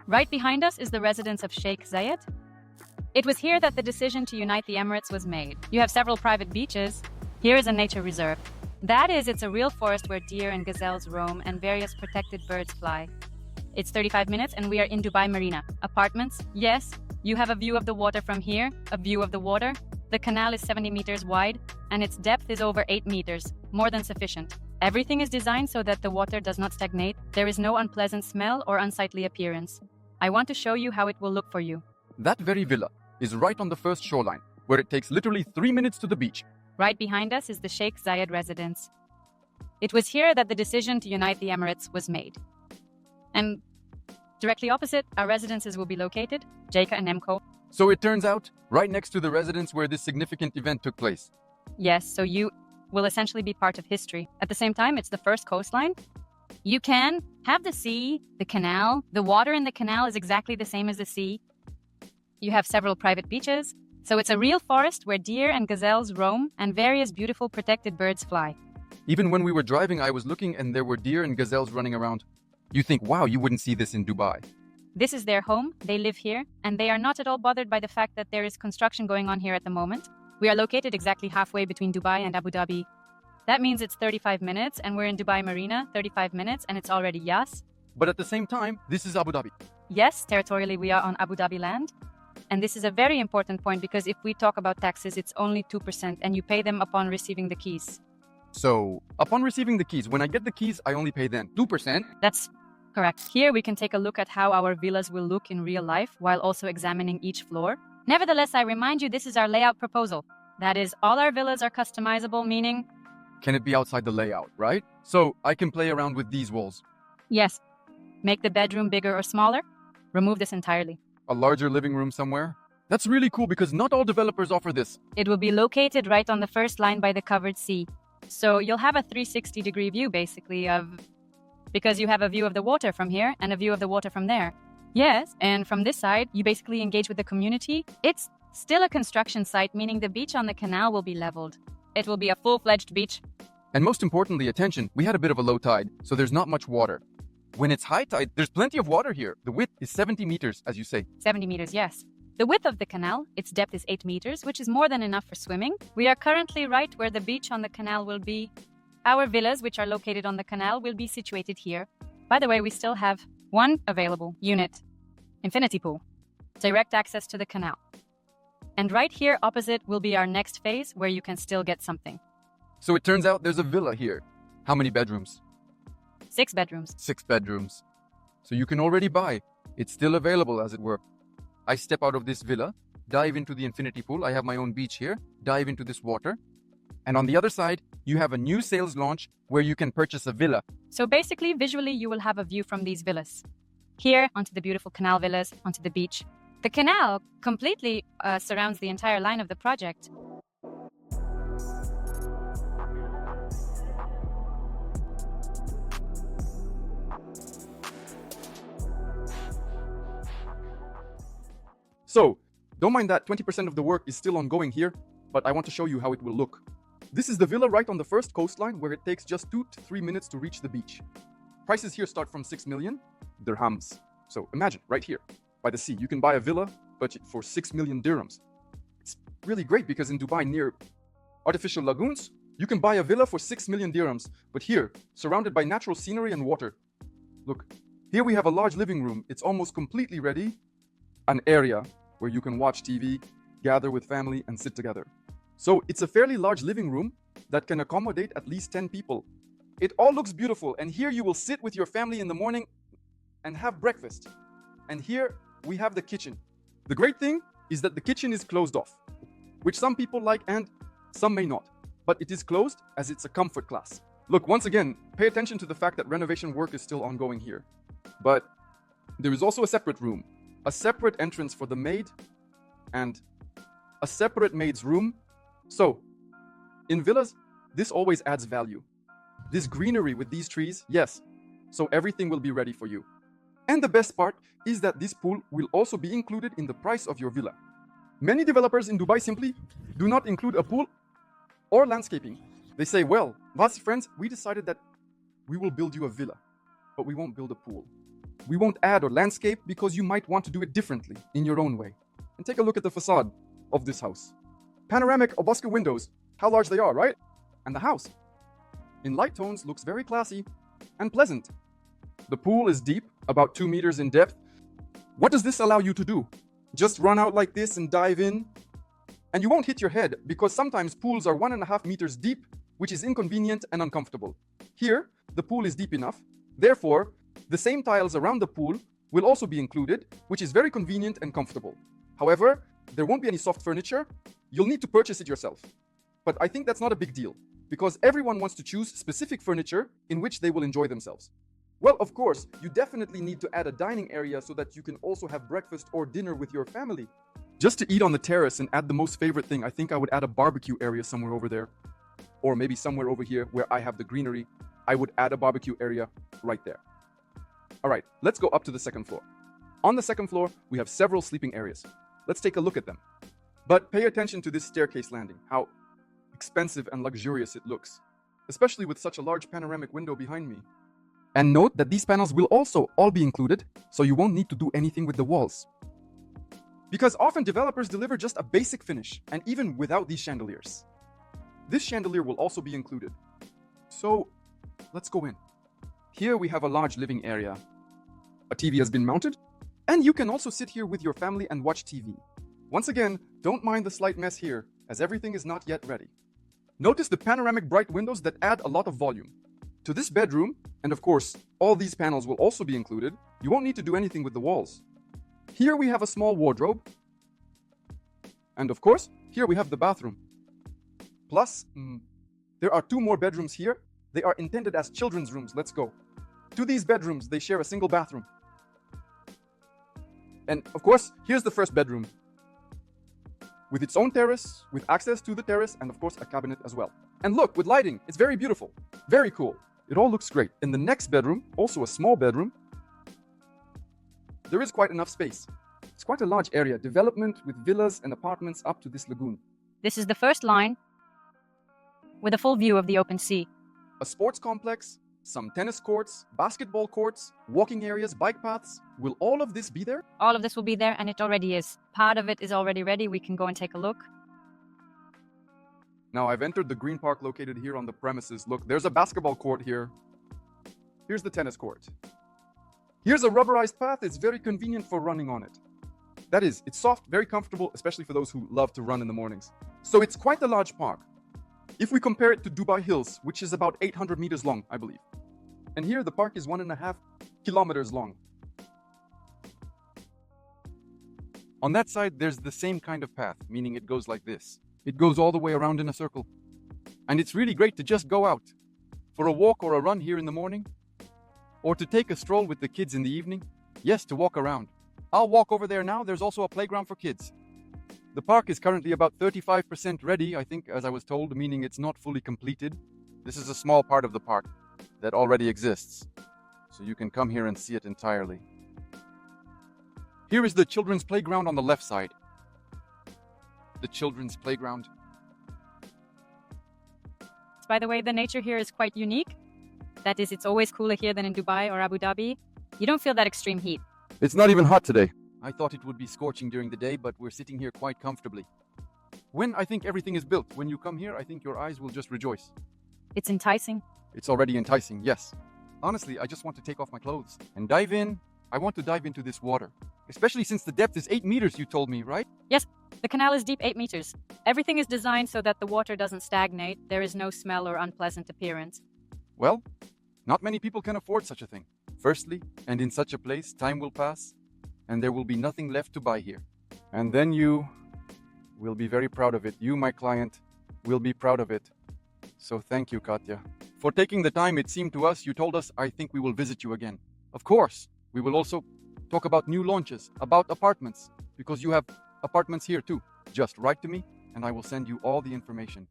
Right behind us is the residence of Sheikh Zayed. It was here that the decision to unite the Emirates was made. You have several private beaches. Here is a nature reserve. That is, it's a real forest where deer and gazelles roam and various protected birds fly. It's 35 minutes and we are in Dubai Marina. Apartments? Yes. You have a view of the water from here, a view of the water. The canal is 70 meters wide and its depth is over 8 meters, more than sufficient. Everything is designed so that the water does not stagnate. There is no unpleasant smell or unsightly appearance. I want to show you how it will look for you. That very villa is right on the first shoreline, where it takes literally 3 minutes to the beach. Right behind us is the Sheikh Zayed residence. It was here that the decision to unite the Emirates was made. And directly opposite, our residences will be located, Sheikh and Emco. So it turns out, right next to the residence where this significant event took place. Yes, so you will essentially be part of history. At the same time, it's the first coastline. You can have the sea, the canal. The water in the canal is exactly the same as the sea. You have several private beaches. So it's a real forest where deer and gazelles roam and various beautiful protected birds fly. Even when we were driving, I was looking and there were deer and gazelles running around. You think, wow, you wouldn't see this in Dubai. This is their home. They live here, and they are not at all bothered by the fact that there is construction going on here at the moment. We are located exactly halfway between Dubai and Abu Dhabi. That means it's 35 minutes, and we're in Dubai Marina, 35 minutes, and it's already Yas. But at the same time, this is Abu Dhabi. Yes, territorially we are on Abu Dhabi land. And this is a very important point because if we talk about taxes, it's only 2% and you pay them upon receiving the keys. So, upon receiving the keys, when I get the keys, I only pay then 2%? That's correct. Here we can take a look at how our villas will look in real life while also examining each floor. Nevertheless, I remind you, this is our layout proposal. That is, all our villas are customizable, meaning... Can it be outside the layout, right? So, I can play around with these walls. Yes. Make the bedroom bigger or smaller. Remove this entirely. A larger living room somewhere? That's really cool because not all developers offer this. It will be located right on the first line by the covered sea. So you'll have a 360-degree view, basically, because you have a view of the water from here and a view of the water from there. Yes, and from this side, you basically engage with the community. It's still a construction site, meaning the beach on the canal will be leveled. It will be a full-fledged beach. And most importantly, attention, we had a bit of a low tide, so there's not much water. When it's high tide, there's plenty of water here. The width is 70 meters, as you say. 70 meters, yes. The width of the canal, its depth is 8 meters, which is more than enough for swimming. We are currently right where the beach on the canal will be. Our villas, which are located on the canal, will be situated here. By the way, we still have one available unit, infinity pool, direct access to the canal. And right here opposite will be our next phase where you can still get something. So it turns out there's a villa here. How many bedrooms? 6 bedrooms. 6 bedrooms. So you can already buy. It's still available, as it were. I step out of this villa, dive into the infinity pool. I have my own beach here, dive into this water. And on the other side, you have a new sales launch where you can purchase a villa. So basically, visually, you will have a view from these villas. Here, onto the beautiful canal villas, onto the beach. The canal completely surrounds the entire line of the project. So, don't mind that 20% of the work is still ongoing here, but I want to show you how it will look. This is the villa right on the first coastline where it takes just 2 to 3 minutes to reach the beach. Prices here start from 6 million dirhams. So imagine, right here, by the sea, you can buy a villa budget for 6 million dirhams. It's really great because in Dubai, near artificial lagoons, you can buy a villa for 6 million dirhams. But here, surrounded by natural scenery and water. Look, here we have a large living room. It's almost completely ready. An area where you can watch TV, gather with family, and sit together. So it's a fairly large living room that can accommodate at least 10 people. It all looks beautiful, and here you will sit with your family in the morning and have breakfast. And here we have the kitchen. The great thing is that the kitchen is closed off, which some people like and some may not. But it is closed as it's a comfort class. Look, once again, pay attention to the fact that renovation work is still ongoing here. But there is also a separate room. A separate entrance for the maid, and a separate maid's room. So, in villas, this always adds value. This greenery with these trees, yes. So everything will be ready for you. And the best part is that this pool will also be included in the price of your villa. Many developers in Dubai simply do not include a pool or landscaping. They say, well, Vaz friends, we decided that we will build you a villa, but we won't build a pool. We won't add or landscape because you might want to do it differently in your own way. And take a look at the facade of this house. Panoramic obuscule windows, how large they are, right? And the house, in light tones, looks very classy and pleasant. The pool is deep, about 2 meters in depth. What does this allow you to do? Just run out like this and dive in? And you won't hit your head because sometimes pools are 1.5 meters deep, which is inconvenient and uncomfortable. Here, the pool is deep enough. Therefore, the same tiles around the pool will also be included, which is very convenient and comfortable. However, there won't be any soft furniture. You'll need to purchase it yourself. But I think that's not a big deal because everyone wants to choose specific furniture in which they will enjoy themselves. Well, of course, you definitely need to add a dining area so that you can also have breakfast or dinner with your family. Just to eat on the terrace and add the most favorite thing, I think I would add a barbecue area somewhere over there. Or maybe somewhere over here where I have the greenery, I would add a barbecue area right there. All right, let's go up to the second floor. On the second floor, we have several sleeping areas. Let's take a look at them. But pay attention to this staircase landing, how expensive and luxurious it looks, especially with such a large panoramic window behind me. And note that these panels will also all be included, so you won't need to do anything with the walls. Because often developers deliver just a basic finish, and even without these chandeliers. This chandelier will also be included. So, let's go in. Here we have a large living area. A TV has been mounted, and you can also sit here with your family and watch TV. Once again, don't mind the slight mess here, as everything is not yet ready. Notice the panoramic bright windows that add a lot of volume. To this bedroom, and of course, all these panels will also be included, you won't need to do anything with the walls. Here we have a small wardrobe. And of course, here we have the bathroom. Plus, there are 2 more bedrooms here. They are intended as children's rooms. Let's go. To these bedrooms, they share a single bathroom. And of course, here's the first bedroom. With its own terrace, with access to the terrace, and of course, a cabinet as well. And look, with lighting, it's very beautiful. Very cool. It all looks great. In the next bedroom, also a small bedroom, there is quite enough space. It's quite a large area, development with villas and apartments up to this lagoon. This is the first line with a full view of the open sea. A sports complex, some tennis courts, basketball courts, walking areas, bike paths. Will all of this be there? All of this will be there, and it already is. Part of it is already ready. We can go and take a look. Now I've entered the green park located here on the premises. Look, there's a basketball court here. Here's the tennis court. Here's a rubberized path. It's very convenient for running on it. That is, it's soft, very comfortable, especially for those who love to run in the mornings. So it's quite a large park. If we compare it to Dubai Hills, which is about 800 meters long, I believe. And here the park is 1.5 kilometers long. On that side, there's the same kind of path, meaning it goes like this. It goes all the way around in a circle. And it's really great to just go out for a walk or a run here in the morning, or to take a stroll with the kids in the evening. Yes, to walk around. I'll walk over there now. There's also a playground for kids. The park is currently about 35% ready, I think, as I was told, meaning it's not fully completed. This is a small part of the park that already exists, so you can come here and see it entirely. Here is the children's playground on the left side. The children's playground. By the way, the nature here is quite unique. That is, it's always cooler here than in Dubai or Abu Dhabi. You don't feel that extreme heat. It's not even hot today. I thought it would be scorching during the day, but we're sitting here quite comfortably. When I think everything is built, when you come here, I think your eyes will just rejoice. It's enticing. It's already enticing, yes. Honestly, I just want to take off my clothes and dive in. I want to dive into this water, especially since the depth is 8 meters, you told me, right? Yes, the canal is deep 8 meters. Everything is designed so that the water doesn't stagnate. There is no smell or unpleasant appearance. Well, not many people can afford such a thing. Firstly, and in such a place, time will pass, and there will be nothing left to buy here. And then you will be very proud of it. You, my client, will be proud of it. So thank you, Katya, for taking the time. It seemed to us, you told us, I think we will visit you again. Of course, we will also talk about new launches, about apartments, because you have apartments here too. Just write to me, and I will send you all the information.